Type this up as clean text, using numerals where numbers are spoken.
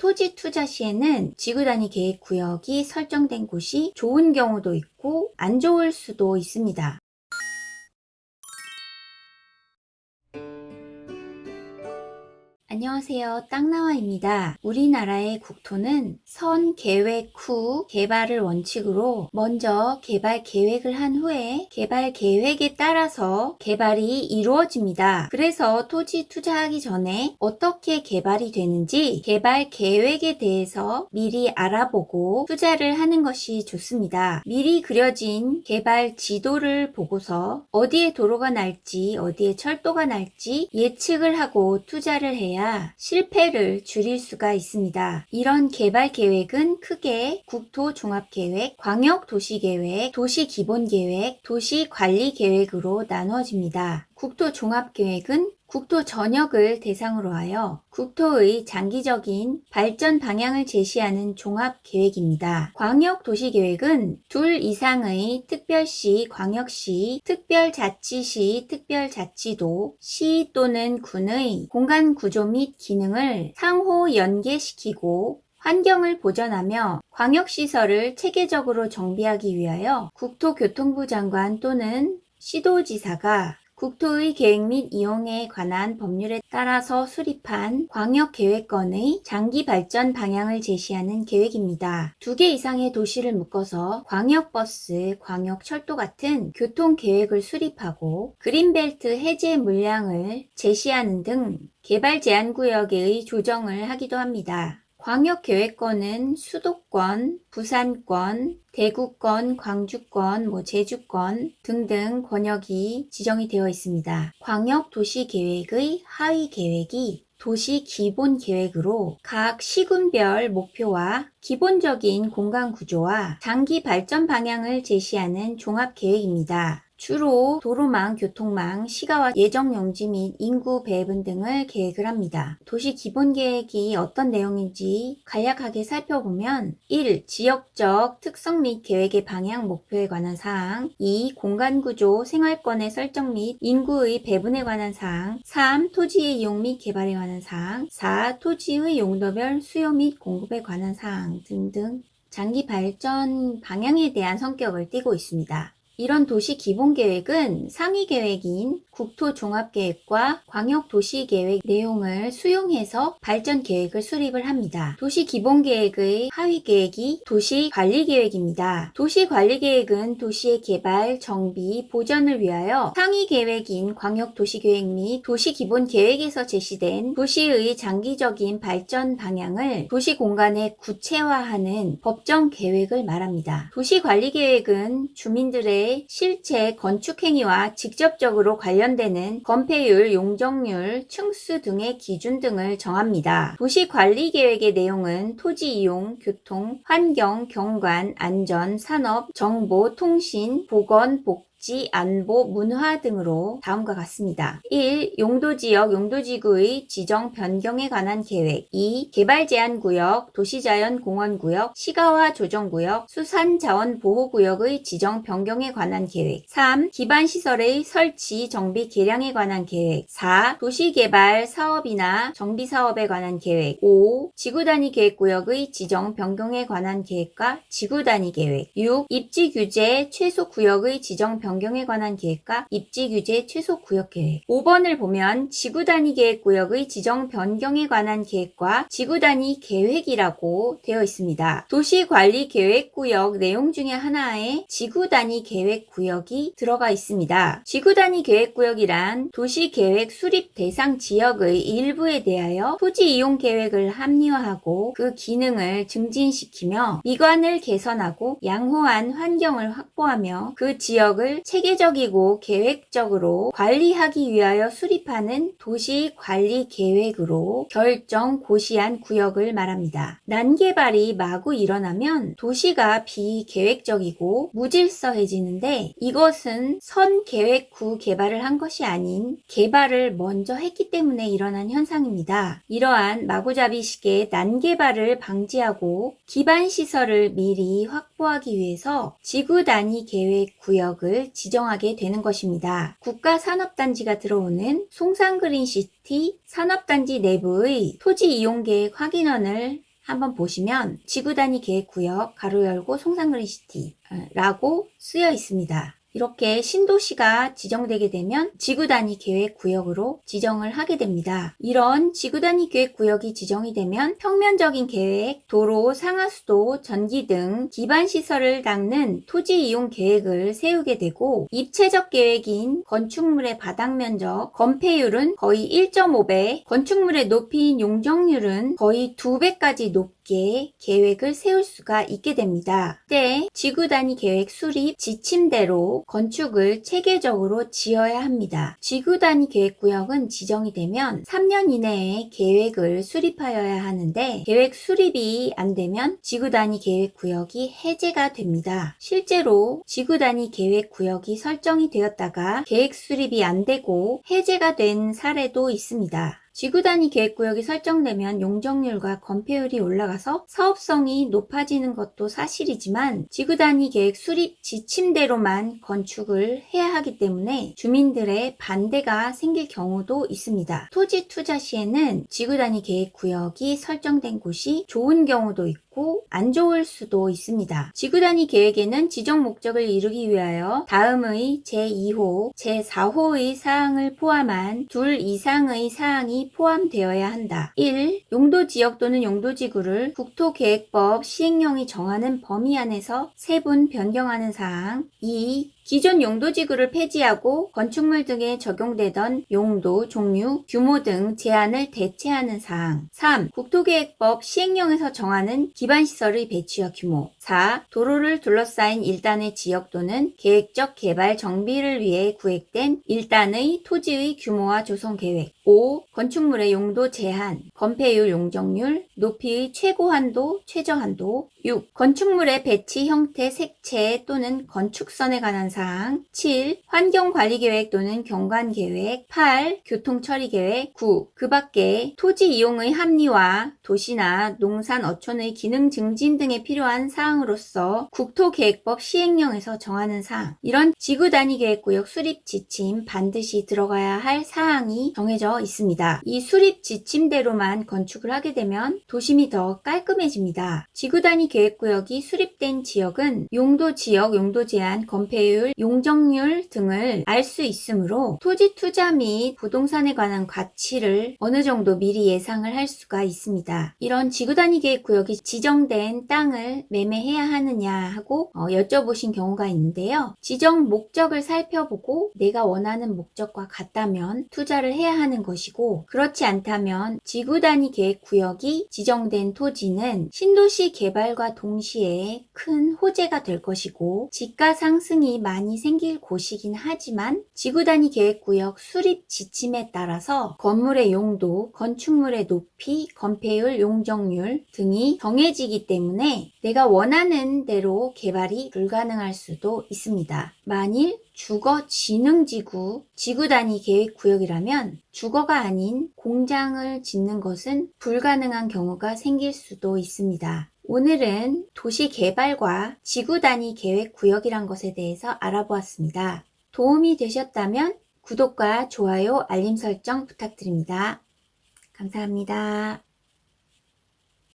토지 투자 시에는 지구 단위 계획 구역이 설정된 곳이 좋은 경우도 있고 안 좋을 수도 있습니다. 안녕하세요. 땅나와입니다. 우리나라의 국토는 선 계획 후 개발을 원칙으로 먼저 개발 계획을 한 후에 개발 계획에 따라서 개발이 이루어집니다. 그래서 토지 투자하기 전에 어떻게 개발이 되는지 개발 계획에 대해서 미리 알아보고 투자를 하는 것이 좋습니다. 미리 그려진 개발 지도를 보고서 어디에 도로가 날지 어디에 철도가 날지 예측을 하고 투자를 해야 실패를 줄일 수가 있습니다. 이런 개발 계획은 크게 국토종합계획, 광역도시계획, 도시기본계획, 도시관리계획으로 나누어집니다. 국토종합계획은 국토 전역을 대상으로 하여 국토의 장기적인 발전 방향을 제시하는 종합계획입니다. 광역도시계획은 둘 이상의 특별시, 광역시, 특별자치시, 특별자치도, 시 또는 군의 공간구조 및 기능을 상호 연계시키고 환경을 보전하며 광역시설을 체계적으로 정비하기 위하여 국토교통부 장관 또는 시도지사가 국토의 계획 및 이용에 관한 법률에 따라서 수립한 광역계획권의 장기 발전 방향을 제시하는 계획입니다. 2개 이상의 도시를 묶어서 광역버스, 광역철도 같은 교통계획을 수립하고 그린벨트 해제 물량을 제시하는 등 개발 제한구역의 조정을 하기도 합니다. 광역계획권은 수도권, 부산권, 대구권, 광주권, 제주권 등등 권역이 지정이 되어 있습니다. 광역도시계획의 하위 계획이 도시기본계획으로 각 시군별 목표와 기본적인 공간구조와 장기 발전 방향을 제시하는 종합계획입니다. 주로 도로망, 교통망, 시가와 예정용지 및 인구 배분 등을 계획을 합니다. 도시기본계획이 어떤 내용인지 간략하게 살펴보면 1. 지역적 특성 및 계획의 방향, 목표에 관한 사항 2. 공간구조, 생활권의 설정 및 인구의 배분에 관한 사항 3. 토지의 이용 및 개발에 관한 사항 4. 토지의 용도별 수요 및 공급에 관한 사항 등등 장기 발전 방향에 대한 성격을 띠고 있습니다. 이런 도시기본계획은 상위계획인 국토종합계획과 광역도시계획 내용을 수용해서 발전계획을 수립을 합니다. 도시기본계획의 하위계획이 도시관리계획입니다. 도시관리계획은 도시의 개발, 정비, 보전을 위하여 상위계획인 광역도시계획 및 도시기본계획에서 제시된 도시의 장기적인 발전 방향을 도시공간에 구체화하는 법정계획을 말합니다. 도시관리계획은 주민들의 실제 건축행위와 직접적으로 관련되는 건폐율, 용적률, 층수 등의 기준 등을 정합니다. 도시관리계획의 내용은 토지 이용, 교통, 환경, 경관, 안전, 산업, 정보, 통신, 보건, 복지, 안보, 문화 등으로 다음과 같습니다. 1. 용도지역, 용도지구의 지정 변경에 관한 계획 2. 개발제한구역, 도시자연공원구역, 시가와 조정구역, 수산자원보호구역의 지정 변경에 관한 계획 3. 기반시설의 설치, 정비, 개량에 관한 계획 4. 도시개발 사업이나 정비사업에 관한 계획 5. 지구단위 계획구역의 지정 변경에 관한 계획과 지구단위 계획 6. 입지규제 최소구역의 지정 변경에 관한 계획과 입지규제 최소구역 계획 5번을 보면 지구단위 계획구역의 지정 변경에 관한 계획과 지구단위 계획이라고 되어 있습니다. 도시관리계획구역 내용 중에 하나에 지구단위 계획구역이 들어가 있습니다. 지구단위 계획구역이란 도시계획 수립 대상 지역의 일부에 대하여 토지 이용 계획을 합리화하고 그 기능을 증진시키며 미관을 개선하고 양호한 환경을 확보하며 그 지역을 체계적이고 계획적으로 관리하기 위하여 수립하는 도시관리 계획으로 결정 고시한 구역을 말합니다. 난개발이 마구 일어나면 도시가 비계획적이고 무질서해지는데 이것은 선 계획 후 개발을 한 것이 아닌 개발을 먼저 했기 때문에 일어난 현상입니다. 이러한 마구잡이식의 난개발을 방지하고 기반시설을 미리 확보하기 위해서 지구단위 계획 구역을 지정하게 되는 것입니다. 국가산업단지가 들어오는 송산그린시티 산업단지 내부의 토지 이용계획 확인원을 한번 보시면 지구단위 계획구역 가로 열고 송산그린시티라고 쓰여 있습니다. 이렇게 신도시가 지정되게 되면 지구단위 계획구역으로 지정을 하게 됩니다. 이런 지구단위 계획구역이 지정이 되면 평면적인 계획, 도로, 상하수도, 전기 등 기반시설을 닦는 토지 이용 계획을 세우게 되고 입체적 계획인 건축물의 바닥면적, 건폐율은 거의 1.5배, 건축물의 높이인 용적률은 거의 2배까지 높게 계획을 세울 수가 있게 됩니다. 이때 지구단위 계획 수립 지침대로 건축을 체계적으로 지어야 합니다. 지구단위 계획구역은 지정이 되면 3년 이내에 계획을 수립하여야 하는데 계획 수립이 안 되면 지구단위 계획구역이 해제가 됩니다. 실제로 지구단위 계획구역이 설정이 되었다가 계획 수립이 안 되고 해제가 된 사례도 있습니다. 지구단위 계획구역이 설정되면 용적률과 건폐율이 올라가서 사업성이 높아지는 것도 사실이지만 지구단위 계획 수립 지침대로만 건축을 해야 하기 때문에 주민들의 반대가 생길 경우도 있습니다. 토지 투자 시에는 지구단위 계획구역이 설정된 곳이 좋은 경우도 있고 안 좋을 수도 있습니다. 지구단위 계획에는 지정 목적을 이루기 위하여 다음의 제2호, 제4호의 사항을 포함한 2 이상의 사항이 포함되어야 한다. 1. 용도지역 또는 용도지구를 국토계획법 시행령이 정하는 범위 안에서 세분 변경하는 사항. 2. 기존 용도지구를 폐지하고 건축물 등에 적용되던 용도, 종류, 규모 등 제한을 대체하는 사항. 3. 국토계획법 시행령에서 정하는 기반시설의 배치와 규모. 4. 도로를 둘러싸인 일단의 지역 또는 계획적 개발 정비를 위해 구획된 일단의 토지의 규모와 조성계획. 5. 건축물의 용도 제한, 건폐율, 용적률, 높이의 최고 한도, 최저 한도. 6. 건축물의 배치 형태, 색채 또는 건축선에 관한 사항. 7. 환경관리계획 또는 경관계획. 8. 교통처리계획. 9. 그 밖에 토지 이용의 합리화, 도시나 농산, 어촌의 기능 증진 등에 필요한 사항으로서 국토계획법 시행령에서 정하는 사항. 이런 지구단위 계획구역 수립 지침 반드시 들어가야 할 사항이 정해져 있습니다. 이 수립 지침대로만 건축을 하게 되면 도심이 더 깔끔해집니다. 지구단위 계획구역이 수립된 지역은 용도지역, 용도제한, 건폐율, 용적률 등을 알 수 있으므로 토지 투자 및 부동산에 관한 가치를 어느 정도 미리 예상을 할 수가 있습니다. 이런 지구단위 계획구역이 지정된 땅을 매매해야 하느냐 하고 여쭤보신 경우가 있는데요. 지정 목적을 살펴보고 내가 원하는 목적과 같다면 투자를 해야 하는 것이고 그렇지 않다면 지구단위 계획구역이 지정된 토지는 신도시 개발과 동시에 큰 호재가 될 것이고 지가 상승이 많이 생길 곳이긴 하지만 지구단위 계획구역 수립 지침에 따라서 건물의 용도, 건축물의 높이, 건폐율, 용적률 등이 정해지기 때문에 내가 원하는 대로 개발이 불가능할 수도 있습니다. 만일 주거진흥지구, 지구단위 계획구역이라면 주거가 아닌 공장을 짓는 것은 불가능한 경우가 생길 수도 있습니다. 오늘은 도시개발과 지구단위 계획구역이란 것에 대해서 알아보았습니다. 도움이 되셨다면 구독과 좋아요, 알림 설정 부탁드립니다. 감사합니다.